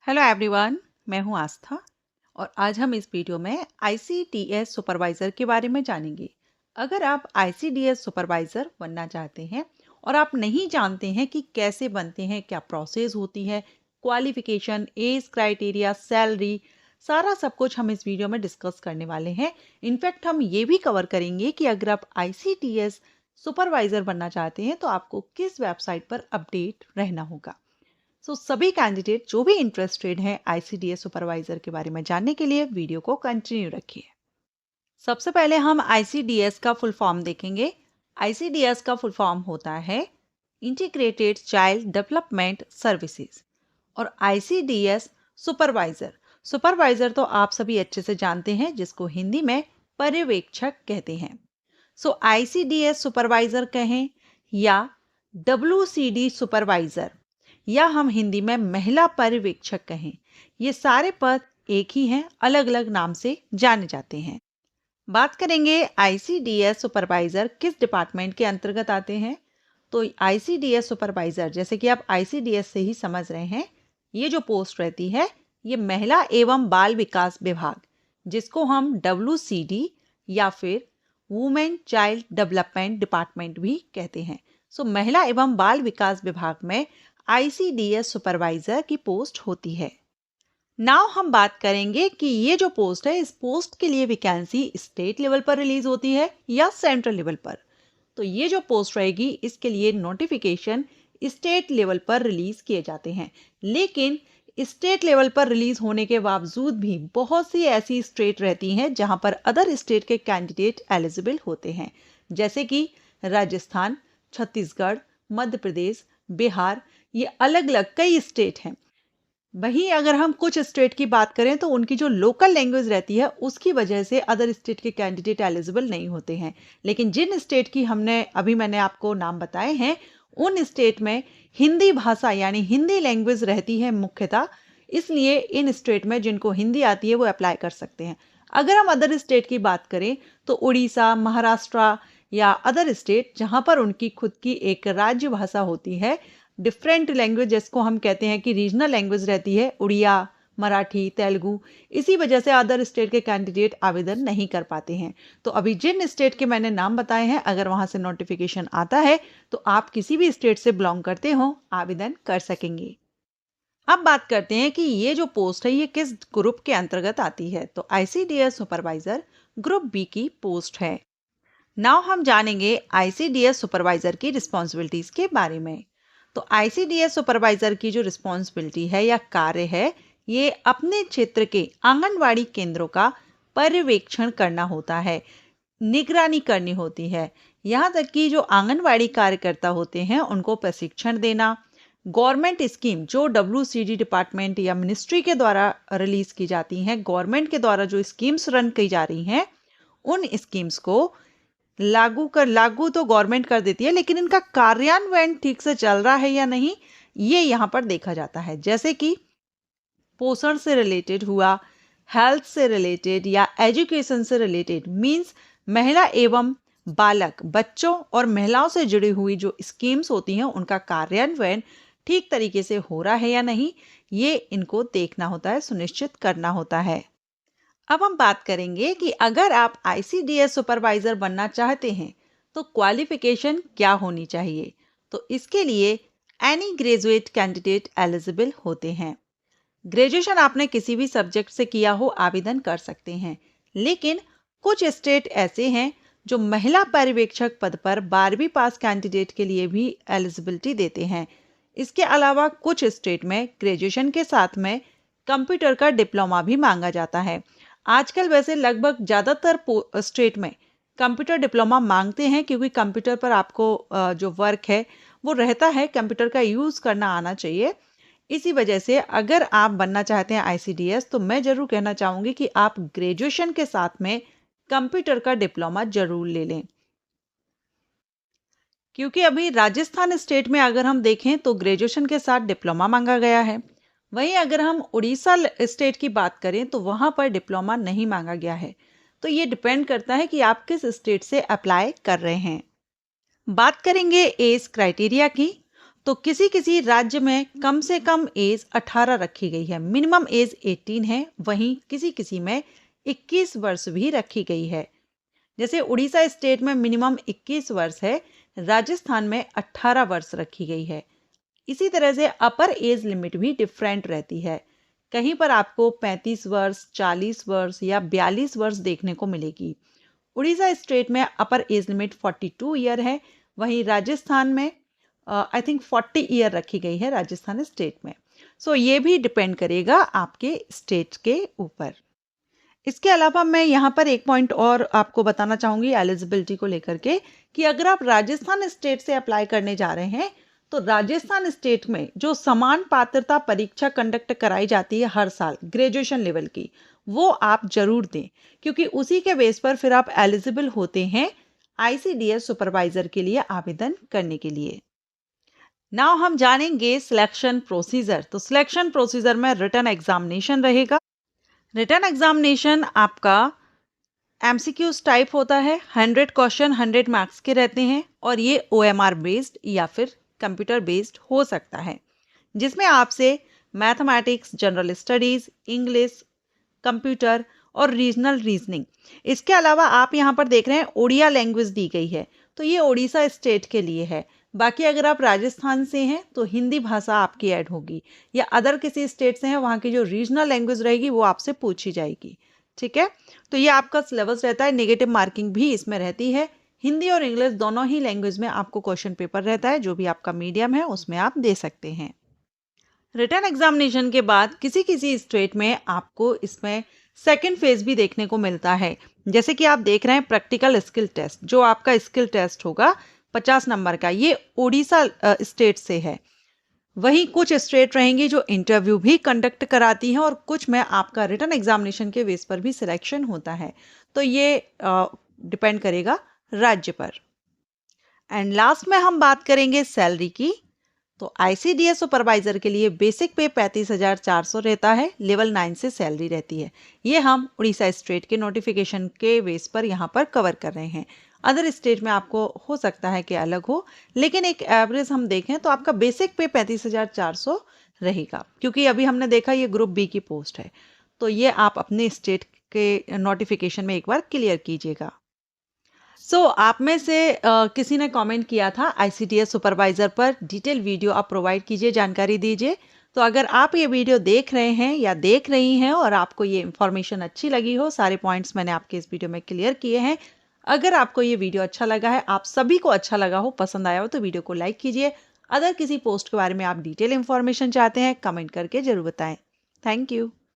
Hello everyone, मैं हूं आस्था और आज हम इस वीडियो में आईसीडीएस सुपरवाइज़र के बारे में जानेंगे। अगर आप आईसीडीएस सुपरवाइज़र बनना चाहते हैं और आप नहीं जानते हैं कि कैसे बनते हैं, क्या प्रोसेस होती है, क्वालिफिकेशन, एज क्राइटेरिया, सैलरी, सारा सब कुछ हम इस वीडियो में डिस्कस करने वाले हैं। इनफैक्ट हम ये भी कवर करेंगे कि अगर आप आईसीडीएस सुपरवाइज़र बनना चाहते हैं तो आपको किस वेबसाइट पर अपडेट रहना होगा। सभी कैंडिडेट जो भी इंटरेस्टेड हैं आईसीडीएस सुपरवाइजर के बारे में जानने के लिए वीडियो को कंटिन्यू रखिए। सबसे पहले हम आईसीडीएस का फुल फॉर्म देखेंगे। आईसीडीएस का फुल फॉर्म होता है इंटीग्रेटेड चाइल्ड डेवलपमेंट सर्विसेज और आईसीडीएस सुपरवाइजर। सुपरवाइजर तो आप सभी अच्छे से जानते हैं, जिसको हिंदी में पर्यवेक्षक कहते हैं। आईसीडीएस सुपरवाइजर कहें या डब्ल्यूसीडी सुपरवाइजर या हम हिंदी में महिला पर्यवेक्षक कहें, ये सारे पद एक ही हैं, अलग अलग नाम से जाने जाते हैं। बात करेंगे आईसीडीएस सुपरवाइजर किस डिपार्टमेंट के अंतर्गत आते हैं। तो आईसीडीएस सुपरवाइजर, जैसे कि आप आईसीडीएस से ही समझ रहे हैं, ये जो पोस्ट रहती है ये महिला एवं बाल विकास विभाग, जिसको हम डब्ल्यूसीडी या फिर वुमेन चाइल्ड डेवलपमेंट डिपार्टमेंट भी कहते हैं। महिला एवं बाल विकास विभाग में आईसीडीएस सुपरवाइजर की पोस्ट होती है। नाउ हम बात करेंगे कि ये जो पोस्ट है, इस पोस्ट के लिए वैकेंसी स्टेट लेवल पर रिलीज होती है या सेंट्रल लेवल पर। तो ये जो पोस्ट रहेगी, इसके लिए नोटिफिकेशन स्टेट लेवल पर रिलीज किए जाते हैं। लेकिन स्टेट लेवल पर रिलीज होने के बावजूद भी बहुत सी ऐसी स्टेट रहती हैं जहां पर अदर स्टेट के कैंडिडेट एलिजिबल होते हैं, जैसे कि राजस्थान, छत्तीसगढ़, मध्य प्रदेश, बिहार, ये अलग अलग कई स्टेट हैं। वहीं अगर हम कुछ स्टेट की बात करें तो उनकी जो लोकल लैंग्वेज रहती है उसकी वजह से अदर स्टेट के कैंडिडेट एलिजिबल नहीं होते हैं। लेकिन जिन स्टेट की मैंने आपको नाम बताए हैं, उन स्टेट में हिंदी भाषा यानी हिंदी लैंग्वेज रहती है मुख्यतः, इसलिए इन स्टेट में जिनको हिंदी आती है वो अप्लाई कर सकते हैं। अगर हम अदर स्टेट की बात करें तो उड़ीसा, महाराष्ट्र या अदर स्टेट जहां पर उनकी खुद की एक राज्य भाषा होती है, डिफरेंट लैंग्वेज जिसको हम कहते हैं कि रीजनल लैंग्वेज रहती है, उड़िया, मराठी, तेलुगु, इसी वजह से अदर स्टेट के कैंडिडेट आवेदन नहीं कर पाते हैं। तो अभी जिन स्टेट के मैंने नाम बताए हैं, अगर वहां से नोटिफिकेशन आता है तो आप किसी भी स्टेट से बिलोंग करते हो आवेदन कर सकेंगे। अब बात करते हैं कि ये जो पोस्ट है ये किस ग्रुप के अंतर्गत आती है। तो आईसीडीएस सुपरवाइजर ग्रुप बी की पोस्ट है। नाउ हम जानेंगे आईसीडीएस सुपरवाइजर की रिस्पॉन्सिबिलिटीज के बारे में। तो आईसीडीएस सुपरवाइजर की जो रिस्पॉन्सिबिलिटी है या कार्य है, ये अपने क्षेत्र के आंगनवाड़ी केंद्रों का पर्यवेक्षण करना होता है, निगरानी करनी होती है। यहाँ तक कि जो आंगनवाड़ी कार्यकर्ता होते हैं उनको प्रशिक्षण देना, गवर्नमेंट स्कीम जो डब्ल्यूसीडी डिपार्टमेंट या मिनिस्ट्री के द्वारा रिलीज की जाती हैं, गवर्नमेंट के द्वारा जो स्कीम्स रन की जा रही हैं, उन स्कीम्स को लागू तो गवर्नमेंट कर देती है, लेकिन इनका कार्यान्वयन ठीक से चल रहा है या नहीं, ये यहाँ पर देखा जाता है। जैसे कि पोषण से रिलेटेड हुआ, हेल्थ से रिलेटेड या एजुकेशन से रिलेटेड, मींस महिला एवं बालक, बच्चों और महिलाओं से जुड़ी हुई जो स्कीम्स होती हैं उनका कार्यान्वयन ठीक तरीके से हो रहा है या नहीं, ये इनको देखना होता है, सुनिश्चित करना होता है। अब हम बात करेंगे कि अगर आप आईसीडीएस सुपरवाइजर बनना चाहते हैं तो क्वालिफिकेशन क्या होनी चाहिए। तो इसके लिए एनी ग्रेजुएट कैंडिडेट एलिजिबल होते हैं। ग्रेजुएशन आपने किसी भी सब्जेक्ट से किया हो आवेदन कर सकते हैं, लेकिन कुछ स्टेट ऐसे हैं जो महिला पर्यवेक्षक पद पर 12वीं पास कैंडिडेट के लिए भी एलिजिबिलिटी देते हैं। इसके अलावा कुछ स्टेट में ग्रेजुएशन के साथ में कंप्यूटर का डिप्लोमा भी मांगा जाता है। आजकल वैसे लगभग ज़्यादातर स्टेट में कंप्यूटर डिप्लोमा मांगते हैं, क्योंकि कंप्यूटर पर आपको जो वर्क है वो रहता है, कंप्यूटर का यूज़ करना आना चाहिए। इसी वजह से अगर आप बनना चाहते हैं आईसीडीएस तो मैं ज़रूर कहना चाहूँगी कि आप ग्रेजुएशन के साथ में कंप्यूटर का डिप्लोमा ज़रूर ले लें, क्योंकि अभी राजस्थान स्टेट में अगर हम देखें तो ग्रेजुएशन के साथ डिप्लोमा मांगा गया है। वहीं अगर हम उड़ीसा स्टेट की बात करें तो वहाँ पर डिप्लोमा नहीं मांगा गया है। तो ये डिपेंड करता है कि आप किस स्टेट से अप्लाई कर रहे हैं। बात करेंगे एज क्राइटेरिया की। तो किसी किसी राज्य में कम से कम एज 18 रखी गई है, मिनिमम एज 18 है। वहीं किसी किसी में 21 वर्ष भी रखी गई है। जैसे उड़ीसा स्टेट में मिनिमम 21 वर्ष है, राजस्थान में 18 वर्ष रखी गई है। इसी तरह से अपर एज लिमिट भी डिफरेंट रहती है। कहीं पर आपको 35 वर्ष, 40 वर्ष या 42 वर्ष देखने को मिलेगी। उड़ीसा स्टेट में अपर एज लिमिट 42 ईयर है। वहीं राजस्थान में आई थिंक 40 ईयर रखी गई है, राजस्थान स्टेट में। सो ये भी डिपेंड करेगा आपके स्टेट के ऊपर। इसके अलावा मैं यहाँ पर एक पॉइंट और आपको बताना चाहूँगी एलिजिबिलिटी को लेकर के, कि अगर आप राजस्थान स्टेट से अप्लाई करने जा रहे हैं तो राजस्थान स्टेट में जो समान पात्रता परीक्षा कंडक्ट कराई जाती है हर साल ग्रेजुएशन लेवल की, वो आप जरूर दें, क्योंकि उसी के बेस पर फिर आप एलिजिबल होते हैं ICDS सुपरवाइजर के लिए आवेदन करने के लिए। नाउ हम जानेंगे सिलेक्शन प्रोसीजर। तो सिलेक्शन प्रोसीजर में रिटन एग्जामिनेशन रहेगा। रिटन एग्जामिनेशन आपका MCQs टाइप होता है, 100 क्वेश्चन 100 मार्क्स के रहते हैं और ये OMR बेस्ड या फिर कंप्यूटर बेस्ड हो सकता है, जिसमें आपसे mathematics, general studies, English, computer और रीजनल रीजनिंग, इसके अलावा आप यहाँ पर देख रहे हैं ओडिया लैंग्वेज दी गई है, तो ये ओडिशा स्टेट के लिए है। बाकी अगर आप राजस्थान से हैं तो हिंदी भाषा आपकी ऐड होगी, या अदर किसी स्टेट से हैं वहाँ की जो रीजनल लैंग्वेज रहेगी वो आपसे पूछी जाएगी। ठीक है, तो ये आपका सिलेबस रहता है। नेगेटिव मार्किंग भी इसमें रहती है। हिंदी और इंग्लिश दोनों ही लैंग्वेज में आपको क्वेश्चन पेपर रहता है, जो भी आपका मीडियम है उसमें आप दे सकते हैं। रिटन एग्जामिनेशन के बाद किसी किसी स्टेट में आपको इसमें सेकेंड फेज भी देखने को मिलता है। जैसे कि आप देख रहे हैं प्रैक्टिकल स्किल टेस्ट, जो आपका स्किल टेस्ट होगा 50 नंबर का, ये उड़ीसा स्टेट से है। वहीं कुछ स्टेट रहेंगी जो इंटरव्यू भी कंडक्ट कराती हैं और कुछ में आपका रिटन एग्जामिनेशन के बेस पर भी सिलेक्शन होता है। तो ये डिपेंड करेगा राज्य पर। एंड लास्ट में हम बात करेंगे सैलरी की। तो ICDS सुपरवाइजर के लिए बेसिक पे 35,400 रहता है, लेवल 9 से सैलरी रहती है। ये हम उड़ीसा स्टेट के नोटिफिकेशन के बेस पर यहाँ पर कवर कर रहे हैं। अदर स्टेट में आपको हो सकता है कि अलग हो, लेकिन एक एवरेज हम देखें तो आपका बेसिक पे 35,400 रहेगा, क्योंकि अभी हमने देखा ये ग्रुप B की पोस्ट है। तो ये आप अपने स्टेट के नोटिफिकेशन में एक बार क्लियर कीजिएगा। आप में से किसी ने कमेंट किया था ICDS सुपरवाइजर पर डिटेल वीडियो आप प्रोवाइड कीजिए, जानकारी दीजिए। तो अगर आप ये वीडियो देख रहे हैं या देख रही हैं और आपको ये इन्फॉर्मेशन अच्छी लगी हो, सारे पॉइंट्स मैंने आपके इस वीडियो में क्लियर किए हैं। अगर आपको ये वीडियो अच्छा लगा है, आप सभी को अच्छा लगा हो, पसंद आया हो, तो वीडियो को लाइक कीजिए। अगर किसी पोस्ट के बारे में आप डिटेल इन्फॉर्मेशन चाहते हैं, कमेंट करके जरूर बताएं। Thank you.